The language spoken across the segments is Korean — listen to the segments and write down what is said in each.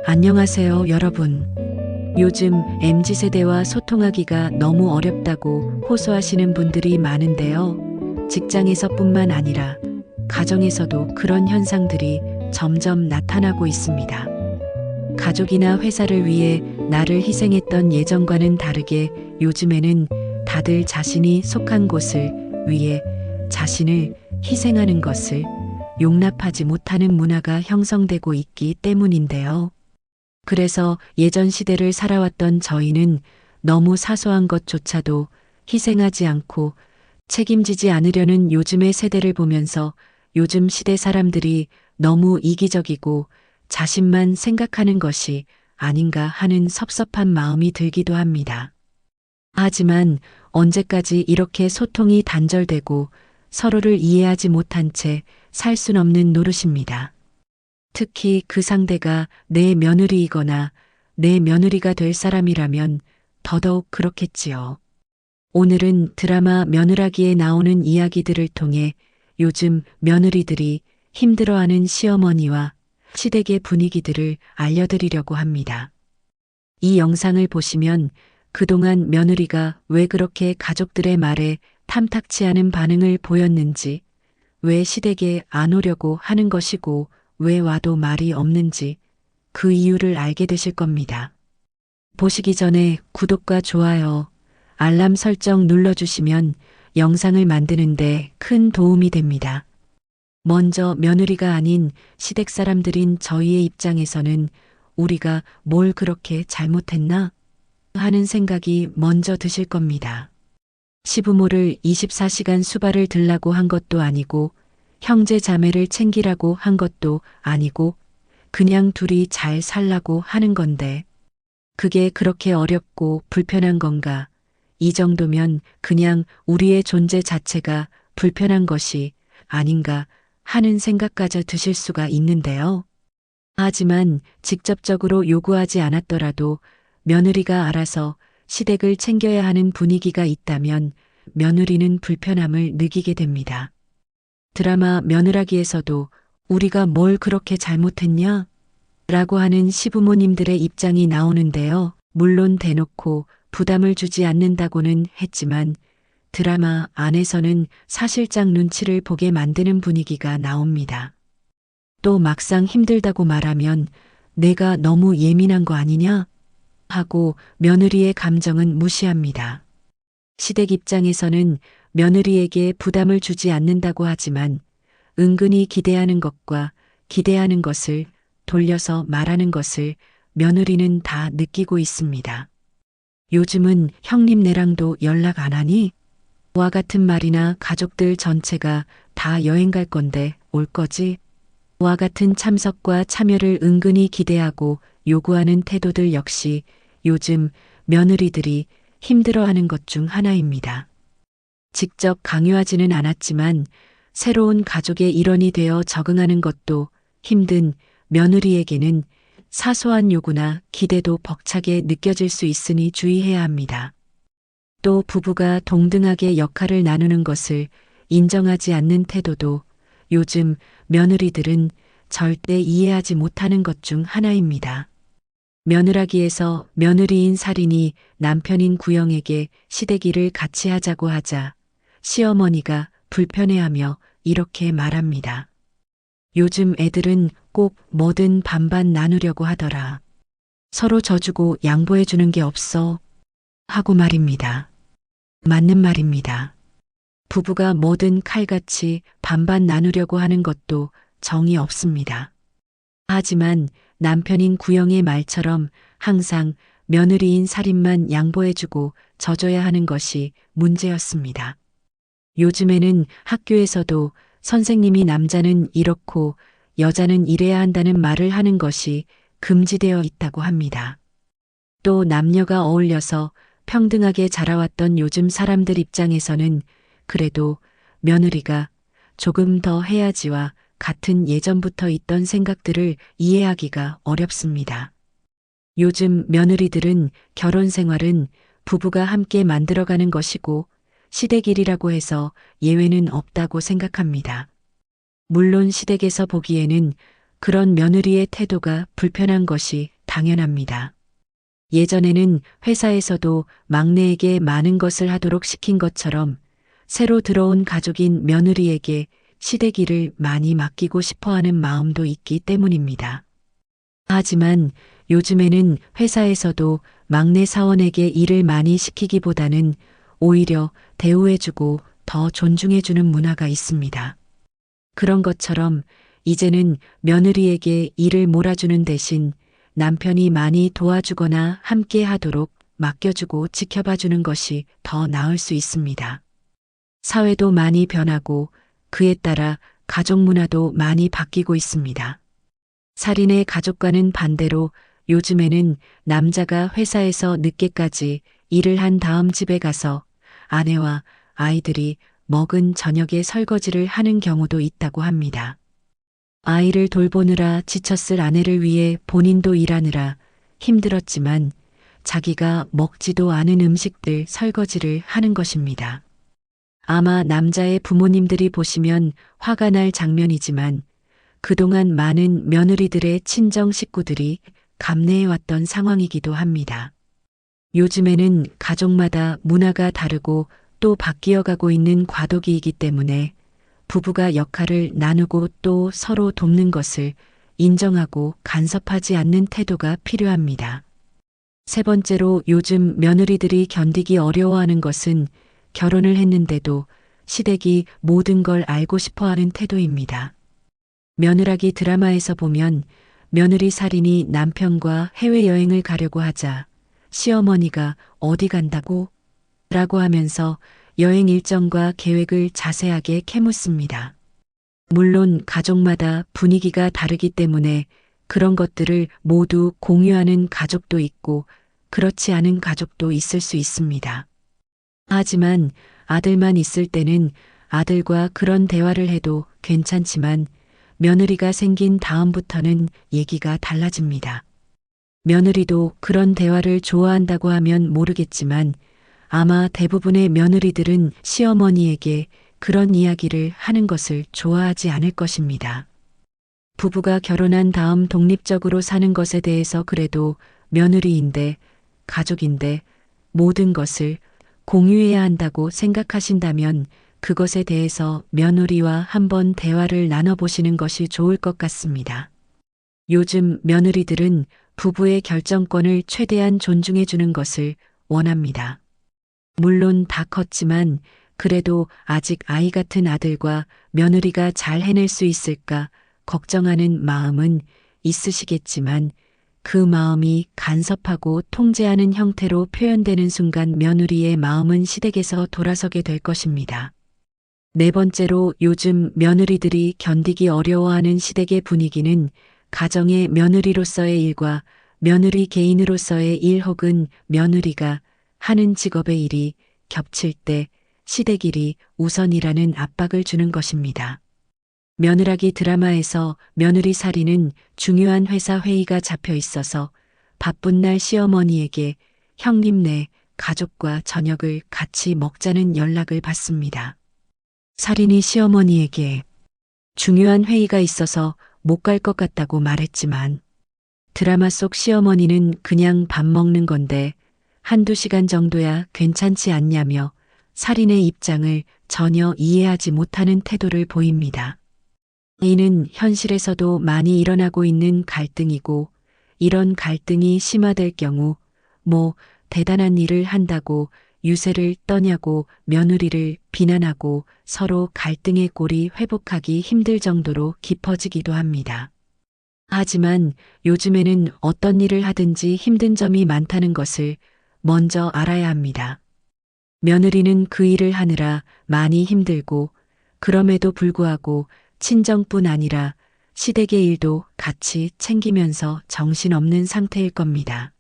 안녕하세요, 여러분. 요즘 MZ세대와 소통하기가 너무 어렵다고 호소하시는 분들이 많은데요. 직장에서뿐만 아니라 가정에서도 그런 현상들이 점점 나타나고 있습니다. 가족이나 회사를 위해 나를 희생했던 예전과는 다르게 요즘에는 다들 자신이 속한 곳을 위해 자신을 희생하는 것을 용납하지 못하는 문화가 형성되고 있기 때문인데요. 그래서 예전 시대를 살아왔던 저희는 너무 사소한 것조차도 희생하지 않고 책임지지 않으려는 요즘의 세대를 보면서 요즘 시대 사람들이 너무 이기적이고 자신만 생각하는 것이 아닌가 하는 섭섭한 마음이 들기도 합니다. 하지만 언제까지 이렇게 소통이 단절되고 서로를 이해하지 못한 채 살 순 없는 노릇입니다. 특히 그 상대가 내 며느리이거나 내 며느리가 될 사람이라면 더더욱 그렇겠지요. 오늘은 드라마 며느라기에 나오는 이야기들을 통해 요즘 며느리들이 힘들어하는 시어머니와 시댁의 분위기들을 알려드리려고 합니다. 이 영상을 보시면 그동안 며느리가 왜 그렇게 가족들의 말에 탐탁치 않은 반응을 보였는지, 왜 시댁에 안 오려고 하는 것이고 왜 와도 말이 없는지 그 이유를 알게 되실 겁니다. 보시기 전에 구독과 좋아요, 알람 설정 눌러주시면 영상을 만드는데 큰 도움이 됩니다. 먼저 며느리가 아닌 시댁 사람들인 저희의 입장에서는 우리가 뭘 그렇게 잘못했나 하는 생각이 먼저 드실 겁니다. 시부모를 24시간 수발을 들라고 한 것도 아니고 형제 자매를 챙기라고 한 것도 아니고 그냥 둘이 잘 살라고 하는 건데 그게 그렇게 어렵고 불편한 건가? 이 정도면 그냥 우리의 존재 자체가 불편한 것이 아닌가 하는 생각까지 드실 수가 있는데요. 하지만 직접적으로 요구하지 않았더라도 며느리가 알아서 시댁을 챙겨야 하는 분위기가 있다면 며느리는 불편함을 느끼게 됩니다. 드라마 며느라기에서도 우리가 뭘 그렇게 잘못했냐? 라고 하는 시부모님들의 입장이 나오는데요. 물론 대놓고 부담을 주지 않는다고는 했지만 드라마 안에서는 사실상 눈치를 보게 만드는 분위기가 나옵니다. 또 막상 힘들다고 말하면 내가 너무 예민한 거 아니냐? 하고 며느리의 감정은 무시합니다. 시댁 입장에서는 며느리에게 부담을 주지 않는다고 하지만 은근히 기대하는 것과 기대하는 것을 돌려서 말하는 것을 며느리는 다 느끼고 있습니다. 요즘은 형님네랑도 연락 안 하니? 와 같은 말이나 가족들 전체가 다 여행 갈 건데 올 거지? 와 같은 참석과 참여를 은근히 기대하고 요구하는 태도들 역시 요즘 며느리들이 힘들어하는 것 중 하나입니다. 직접 강요하지는 않았지만 새로운 가족의 일원이 되어 적응하는 것도 힘든 며느리에게는 사소한 요구나 기대도 벅차게 느껴질 수 있으니 주의해야 합니다. 또 부부가 동등하게 역할을 나누는 것을 인정하지 않는 태도도 요즘 며느리들은 절대 이해하지 못하는 것 중 하나입니다. 며느라기에서 며느리인 살인이 남편인 구영에게 시댁일을 같이 하자고 하자 시어머니가 불편해하며 이렇게 말합니다. 요즘 애들은 꼭 뭐든 반반 나누려고 하더라. 서로 져주고 양보해주는 게 없어. 하고 말입니다. 맞는 말입니다. 부부가 뭐든 칼같이 반반 나누려고 하는 것도 정이 없습니다. 하지만 남편인 구영의 말처럼 항상 며느리인 살인만 양보해주고 져줘야 하는 것이 문제였습니다. 요즘에는 학교에서도 선생님이 남자는 이렇고 여자는 이래야 한다는 말을 하는 것이 금지되어 있다고 합니다. 또 남녀가 어울려서 평등하게 자라왔던 요즘 사람들 입장에서는 그래도 며느리가 조금 더 해야지와 같은 예전부터 있던 생각들을 이해하기가 어렵습니다. 요즘 며느리들은 결혼 생활은 부부가 함께 만들어가는 것이고 시댁일이라고 해서 예외는 없다고 생각합니다. 물론 시댁에서 보기에는 그런 며느리의 태도가 불편한 것이 당연합니다. 예전에는 회사에서도 막내에게 많은 것을 하도록 시킨 것처럼 새로 들어온 가족인 며느리에게 시댁일을 많이 맡기고 싶어 하는 마음도 있기 때문입니다. 하지만 요즘에는 회사에서도 막내 사원에게 일을 많이 시키기보다는 오히려 대우해주고 더 존중해주는 문화가 있습니다. 그런 것처럼 이제는 며느리에게 일을 몰아주는 대신 남편이 많이 도와주거나 함께 하도록 맡겨주고 지켜봐주는 것이 더 나을 수 있습니다. 사회도 많이 변하고 그에 따라 가족 문화도 많이 바뀌고 있습니다. 살인의 가족과는 반대로 요즘에는 남자가 회사에서 늦게까지 일을 한 다음 집에 가서 아내와 아이들이 먹은 저녁에 설거지를 하는 경우도 있다고 합니다. 아이를 돌보느라 지쳤을 아내를 위해 본인도 일하느라 힘들었지만 자기가 먹지도 않은 음식들 설거지를 하는 것입니다. 아마 남자의 부모님들이 보시면 화가 날 장면이지만 그동안 많은 며느리들의 친정 식구들이 감내해왔던 상황이기도 합니다. 요즘에는 가족마다 문화가 다르고 또 바뀌어가고 있는 과도기이기 때문에 부부가 역할을 나누고 또 서로 돕는 것을 인정하고 간섭하지 않는 태도가 필요합니다. 세 번째로 요즘 며느리들이 견디기 어려워하는 것은 결혼을 했는데도 시댁이 모든 걸 알고 싶어 하는 태도입니다. 며느라기 드라마에서 보면 며느리 살인이 남편과 해외여행을 가려고 하자 시어머니가 어디 간다고? 라고 하면서 여행 일정과 계획을 자세하게 캐묻습니다. 물론 가족마다 분위기가 다르기 때문에 그런 것들을 모두 공유하는 가족도 있고 그렇지 않은 가족도 있을 수 있습니다. 하지만 아들만 있을 때는 아들과 그런 대화를 해도 괜찮지만 며느리가 생긴 다음부터는 얘기가 달라집니다. 며느리도 그런 대화를 좋아한다고 하면 모르겠지만 아마 대부분의 며느리들은 시어머니에게 그런 이야기를 하는 것을 좋아하지 않을 것입니다. 부부가 결혼한 다음 독립적으로 사는 것에 대해서 그래도 며느리인데 가족인데 모든 것을 공유해야 한다고 생각하신다면 그것에 대해서 며느리와 한번 대화를 나눠보시는 것이 좋을 것 같습니다. 요즘 며느리들은 부부의 결정권을 최대한 존중해 주는 것을 원합니다. 물론 다 컸지만 그래도 아직 아이 같은 아들과 며느리가 잘 해낼 수 있을까 걱정하는 마음은 있으시겠지만 그 마음이 간섭하고 통제하는 형태로 표현되는 순간 며느리의 마음은 시댁에서 돌아서게 될 것입니다. 네 번째로 요즘 며느리들이 견디기 어려워하는 시댁의 분위기는 가정의 며느리로서의 일과 며느리 개인으로서의 일 혹은 며느리가 하는 직업의 일이 겹칠 때 시댁 일이 우선이라는 압박을 주는 것입니다. 며느라기 드라마에서 며느리 살인은 중요한 회사 회의가 잡혀 있어서 바쁜 날 시어머니에게 형님네 가족과 저녁을 같이 먹자는 연락을 받습니다. 살인이 시어머니에게 중요한 회의가 있어서 못 갈 것 같다고 말했지만 드라마 속 시어머니는 그냥 밥 먹는 건데 한두 시간 정도야 괜찮지 않냐며 살인의 입장을 전혀 이해하지 못하는 태도를 보입니다. 이는 현실에서도 많이 일어나고 있는 갈등이고 이런 갈등이 심화될 경우 대단한 일을 한다고 유세를 떠냐고 며느리를 비난하고 서로 갈등의 골이 회복하기 힘들 정도로 깊어지기도 합니다. 하지만 요즘에는 어떤 일을 하든지 힘든 점이 많다는 것을 먼저 알아야 합니다. 며느리는 그 일을 하느라 많이 힘들고 그럼에도 불구하고 친정뿐 아니라 시댁의 일도 같이 챙기면서 정신없는 상태일 겁니다.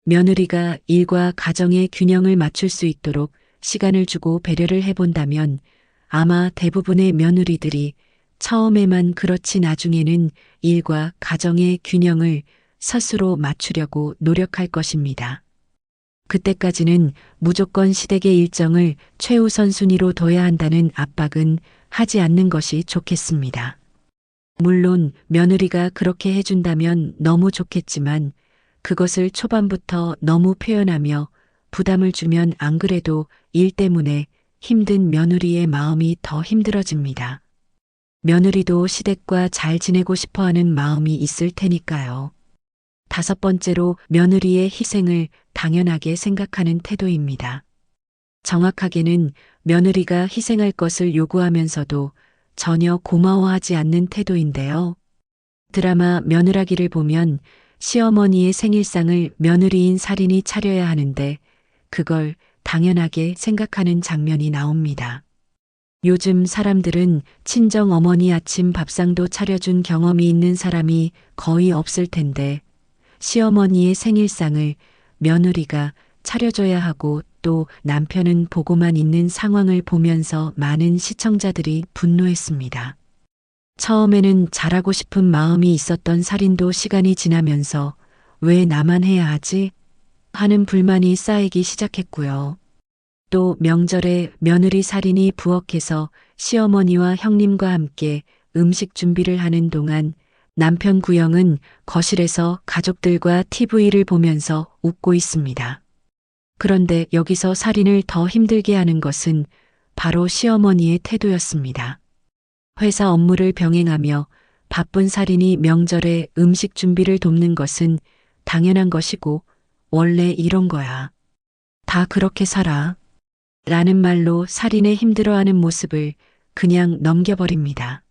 며느리가 일과 가정의 균형을 맞출 수 있도록 시간을 주고 배려를 해본다면 아마 대부분의 며느리들이 처음에만 그렇지 나중에는 일과 가정의 균형을 스스로 맞추려고 노력할 것입니다. 그때까지는 무조건 시댁의 일정을 최우선 순위로 둬야 한다는 압박은 하지 않는 것이 좋겠습니다. 물론 며느리가 그렇게 해준다면 너무 좋겠지만 그것을 초반부터 너무 표현하며 부담을 주면 안 그래도 일 때문에 힘든 며느리의 마음이 더 힘들어집니다. 며느리도 시댁과 잘 지내고 싶어 하는 마음이 있을 테니까요. 다섯 번째로 며느리의 희생을 당연하게 생각하는 태도입니다. 정확하게는 며느리가 희생할 것을 요구하면서도 전혀 고마워하지 않는 태도인데요. 드라마 며느라기를 보면 시어머니의 생일상을 며느리인 살인이 차려야 하는데 그걸 당연하게 생각하는 장면이 나옵니다. 요즘 사람들은 친정 어머니 아침 밥상도 차려준 경험이 있는 사람이 거의 없을 텐데 시어머니의 생일상을 며느리가 차려줘야 하고 또 남편은 보고만 있는 상황을 보면서 많은 시청자들이 분노했습니다. 처음에는 잘하고 싶은 마음이 있었던 살인도 시간이 지나면서 왜 나만 해야 하지? 하는 불만이 쌓이기 시작했고요. 또 명절에 며느리 살인이 부엌에서 시어머니와 형님과 함께 음식 준비를 하는 동안 남편 구영은 거실에서 가족들과 TV를 보면서 웃고 있습니다. 그런데 여기서 살인을 더 힘들게 하는 것은 바로 시어머니의 태도였습니다. 회사 업무를 병행하며 바쁜 살인이 명절에 음식 준비를 돕는 것은 당연한 것이고 원래 이런 거야. 다 그렇게 살아. 라는 말로 살인에 힘들어하는 모습을 그냥 넘겨버립니다.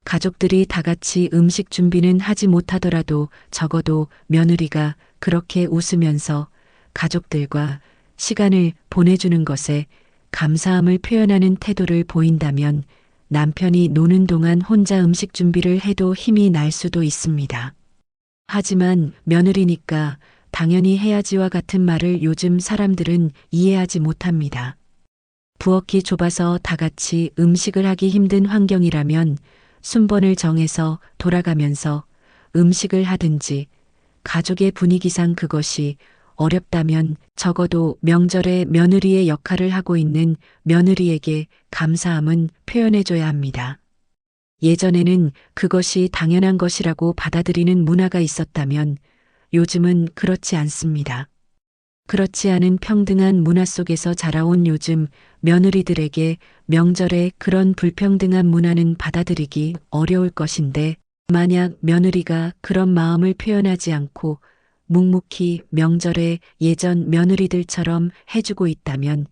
가족들이 다 같이 음식 준비는 하지 못하더라도 적어도 며느리가 그렇게 웃으면서 가족들과 시간을 보내주는 것에 감사함을 표현하는 태도를 보인다면 남편이 노는 동안 혼자 음식 준비를 해도 힘이 날 수도 있습니다. 하지만 며느리니까 당연히 해야지와 같은 말을 요즘 사람들은 이해하지 못합니다. 부엌이 좁아서 다 같이 음식을 하기 힘든 환경이라면 순번을 정해서 돌아가면서 음식을 하든지 가족의 분위기상 그것이 어렵다면 적어도 명절에 며느리의 역할을 하고 있는 며느리에게 감사함은 표현해줘야 합니다. 예전에는 그것이 당연한 것이라고 받아들이는 문화가 있었다면 요즘은 그렇지 않습니다. 그렇지 않은 평등한 문화 속에서 자라온 요즘 며느리들에게 명절에 그런 불평등한 문화는 받아들이기 어려울 것인데 만약 며느리가 그런 마음을 표현하지 않고 묵묵히 명절에 예전 며느리들처럼 해주고 있다면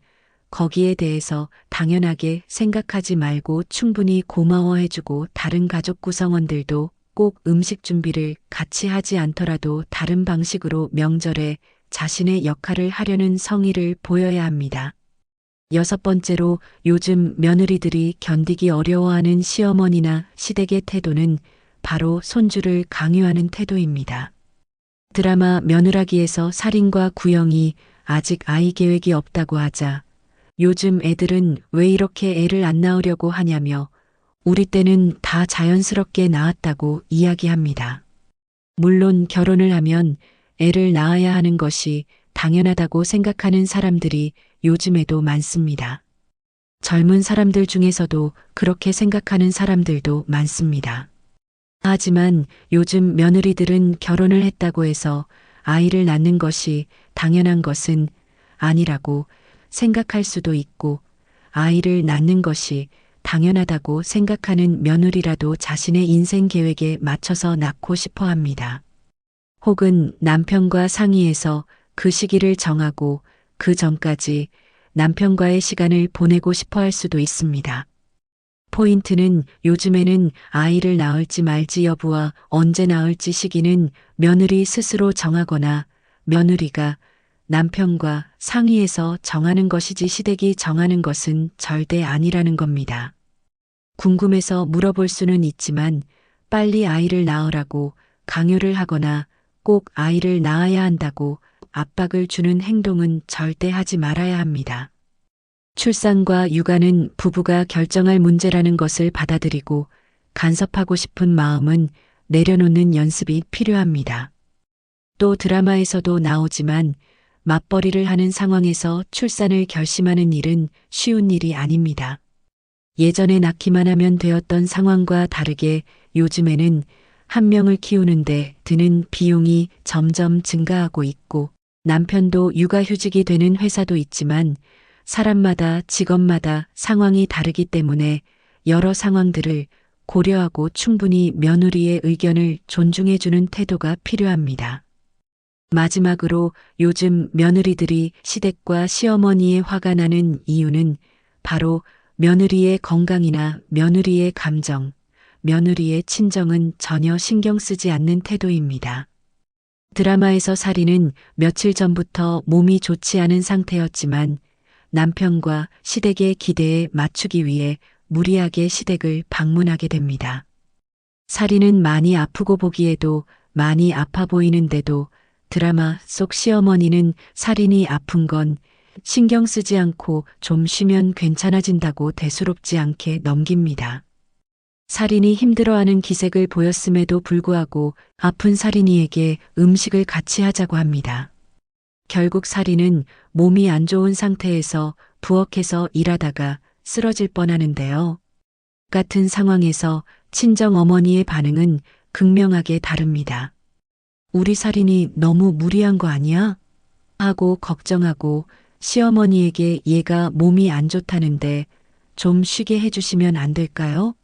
거기에 대해서 당연하게 생각하지 말고 충분히 고마워해주고 다른 가족 구성원들도 꼭 음식 준비를 같이 하지 않더라도 다른 방식으로 명절에 자신의 역할을 하려는 성의를 보여야 합니다. 여섯 번째로 요즘 며느리들이 견디기 어려워하는 시어머니나 시댁의 태도는 바로 손주를 강요하는 태도입니다. 드라마 며느라기에서 살인과 구영이 아직 아이 계획이 없다고 하자 요즘 애들은 왜 이렇게 애를 안 낳으려고 하냐며 우리 때는 다 자연스럽게 낳았다고 이야기합니다. 물론 결혼을 하면 애를 낳아야 하는 것이 당연하다고 생각하는 사람들이 요즘에도 많습니다. 젊은 사람들 중에서도 그렇게 생각하는 사람들도 많습니다. 하지만 요즘 며느리들은 결혼을 했다고 해서 아이를 낳는 것이 당연한 것은 아니라고 생각할 수도 있고 아이를 낳는 것이 당연하다고 생각하는 며느리라도 자신의 인생 계획에 맞춰서 낳고 싶어 합니다. 혹은 남편과 상의해서 그 시기를 정하고 그 전까지 남편과의 시간을 보내고 싶어 할 수도 있습니다. 포인트는 요즘에는 아이를 낳을지 말지 여부와 언제 낳을지 시기는 며느리 스스로 정하거나 며느리가 남편과 상의해서 정하는 것이지 시댁이 정하는 것은 절대 아니라는 겁니다. 궁금해서 물어볼 수는 있지만 빨리 아이를 낳으라고 강요를 하거나 꼭 아이를 낳아야 한다고 압박을 주는 행동은 절대 하지 말아야 합니다. 출산과 육아는 부부가 결정할 문제라는 것을 받아들이고 간섭하고 싶은 마음은 내려놓는 연습이 필요합니다. 또 드라마에서도 나오지만 맞벌이를 하는 상황에서 출산을 결심하는 일은 쉬운 일이 아닙니다. 예전에 낳기만 하면 되었던 상황과 다르게 요즘에는 한 명을 키우는데 드는 비용이 점점 증가하고 있고 남편도 육아휴직이 되는 회사도 있지만 사람마다 직업마다 상황이 다르기 때문에 여러 상황들을 고려하고 충분히 며느리의 의견을 존중해주는 태도가 필요합니다. 마지막으로 요즘 며느리들이 시댁과 시어머니의 화가 나는 이유는 바로 며느리의 건강이나 며느리의 감정, 며느리의 친정은 전혀 신경 쓰지 않는 태도입니다. 드라마에서 살인은 며칠 전부터 몸이 좋지 않은 상태였지만 남편과 시댁의 기대에 맞추기 위해 무리하게 시댁을 방문하게 됩니다. 살인은 많이 아프고 보기에도 많이 아파 보이는데도 드라마 속 시어머니는 살인이 아픈 건 신경 쓰지 않고 좀 쉬면 괜찮아진다고 대수롭지 않게 넘깁니다. 살인이 힘들어하는 기색을 보였음에도 불구하고 아픈 살인이에게 음식을 같이 하자고 합니다. 결국 살인은 몸이 안 좋은 상태에서 부엌에서 일하다가 쓰러질 뻔하는데요. 같은 상황에서 친정 어머니의 반응은 극명하게 다릅니다. 우리 살인이 너무 무리한 거 아니야? 하고 걱정하고 시어머니에게 얘가 몸이 안 좋다는데 좀 쉬게 해주시면 안 될까요?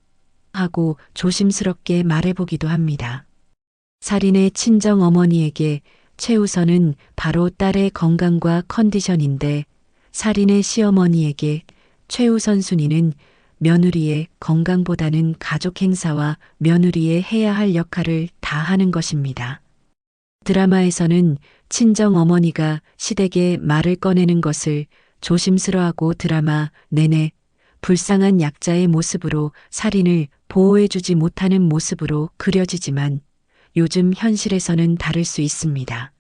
하고 조심스럽게 말해보기도 합니다. 살인의 친정 어머니에게 최우선은 바로 딸의 건강과 컨디션인데 살인의 시어머니에게 최우선 순위는 며느리의 건강보다는 가족 행사와 며느리의 해야 할 역할을 다 하는 것입니다. 드라마에서는 친정 어머니가 시댁에 말을 꺼내는 것을 조심스러워하고 드라마 내내 불쌍한 약자의 모습으로 살인을 보호해주지 못하는 모습으로 그려지지만 요즘 현실에서는 다를 수 있습니다.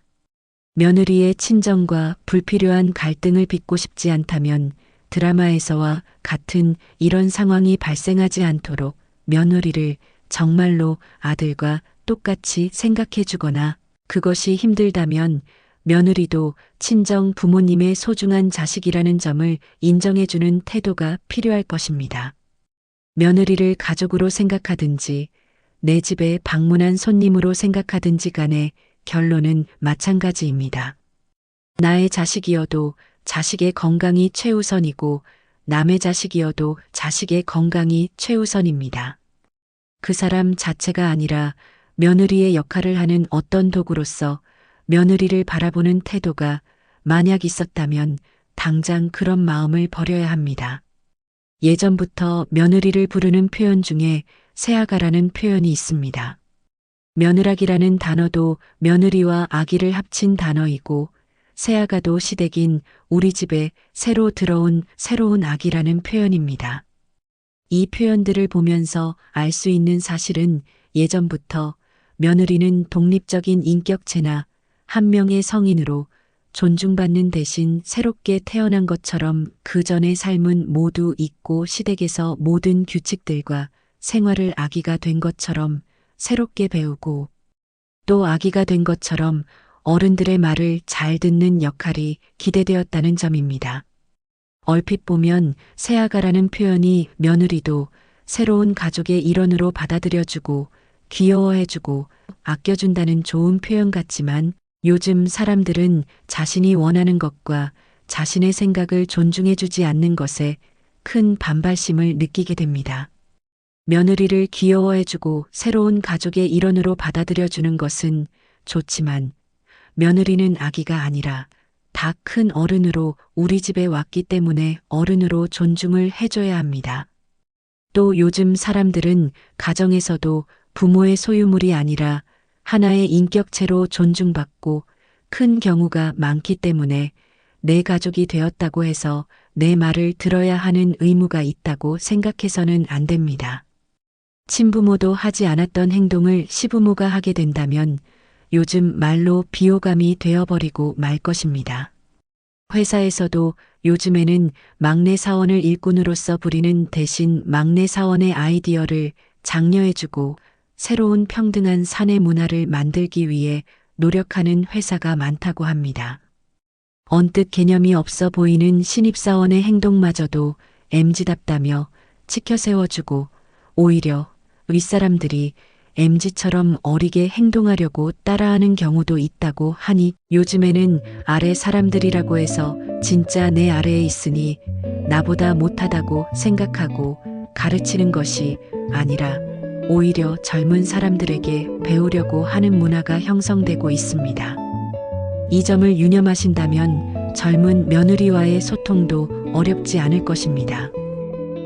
며느리의 친정과 불필요한 갈등을 빚고 싶지 않다면 드라마에서와 같은 이런 상황이 발생하지 않도록 며느리를 정말로 아들과 똑같이 생각해주거나 그것이 힘들다면 며느리도 친정 부모님의 소중한 자식이라는 점을 인정해주는 태도가 필요할 것입니다. 며느리를 가족으로 생각하든지 내 집에 방문한 손님으로 생각하든지 간에 결론은 마찬가지입니다. 나의 자식이어도 자식의 건강이 최우선이고 남의 자식이어도 자식의 건강이 최우선입니다. 그 사람 자체가 아니라 며느리의 역할을 하는 어떤 도구로서 며느리를 바라보는 태도가 만약 있었다면 당장 그런 마음을 버려야 합니다. 예전부터 며느리를 부르는 표현 중에 새아가라는 표현이 있습니다. 며느라기라는 단어도 며느리와 아기를 합친 단어이고 새아가도 시댁인 우리 집에 새로 들어온 새로운 아기라는 표현입니다. 이 표현들을 보면서 알 수 있는 사실은 예전부터 며느리는 독립적인 인격체나 한 명의 성인으로 존중받는 대신 새롭게 태어난 것처럼 그 전의 삶은 모두 잊고 시댁에서 모든 규칙들과 생활을 아기가 된 것처럼 새롭게 배우고 또 아기가 된 것처럼 어른들의 말을 잘 듣는 역할이 기대되었다는 점입니다. 얼핏 보면 새아가라는 표현이 며느리도 새로운 가족의 일원으로 받아들여주고 귀여워해주고 아껴준다는 좋은 표현 같지만 요즘 사람들은 자신이 원하는 것과 자신의 생각을 존중해주지 않는 것에 큰 반발심을 느끼게 됩니다. 며느리를 귀여워해주고 새로운 가족의 일원으로 받아들여주는 것은 좋지만 며느리는 아기가 아니라 다 큰 어른으로 우리 집에 왔기 때문에 어른으로 존중을 해줘야 합니다. 또 요즘 사람들은 가정에서도 부모의 소유물이 아니라 하나의 인격체로 존중받고 큰 경우가 많기 때문에 내 가족이 되었다고 해서 내 말을 들어야 하는 의무가 있다고 생각해서는 안 됩니다. 친부모도 하지 않았던 행동을 시부모가 하게 된다면 요즘 말로 비호감이 되어버리고 말 것입니다. 회사에서도 요즘에는 막내 사원을 일꾼으로서 부리는 대신 막내 사원의 아이디어를 장려해주고 새로운 평등한 사내 문화를 만들기 위해 노력하는 회사가 많다고 합니다. 언뜻 개념이 없어 보이는 신입사원의 행동마저도 MZ답다며 치켜 세워주고 오히려 윗사람들이 MZ처럼 어리게 행동하려고 따라하는 경우도 있다고 하니 요즘에는 아래 사람들이라고 해서 진짜 내 아래에 있으니 나보다 못하다고 생각하고 가르치는 것이 아니라 오히려 젊은 사람들에게 배우려고 하는 문화가 형성되고 있습니다. 이 점을 유념하신다면 젊은 며느리와의 소통도 어렵지 않을 것입니다.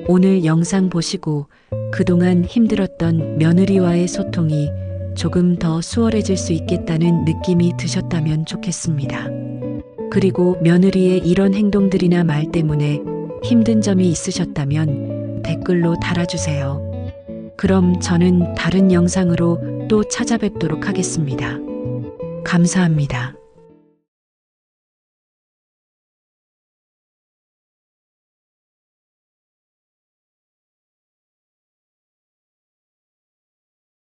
오늘 영상 보시고 그동안 힘들었던 며느리와의 소통이 조금 더 수월해질 수 있겠다는 느낌이 드셨다면 좋겠습니다. 그리고 며느리의 이런 행동들이나 말 때문에 힘든 점이 있으셨다면 댓글로 달아주세요. 그럼 저는 다른 영상으로 또 찾아뵙도록 하겠습니다. 감사합니다.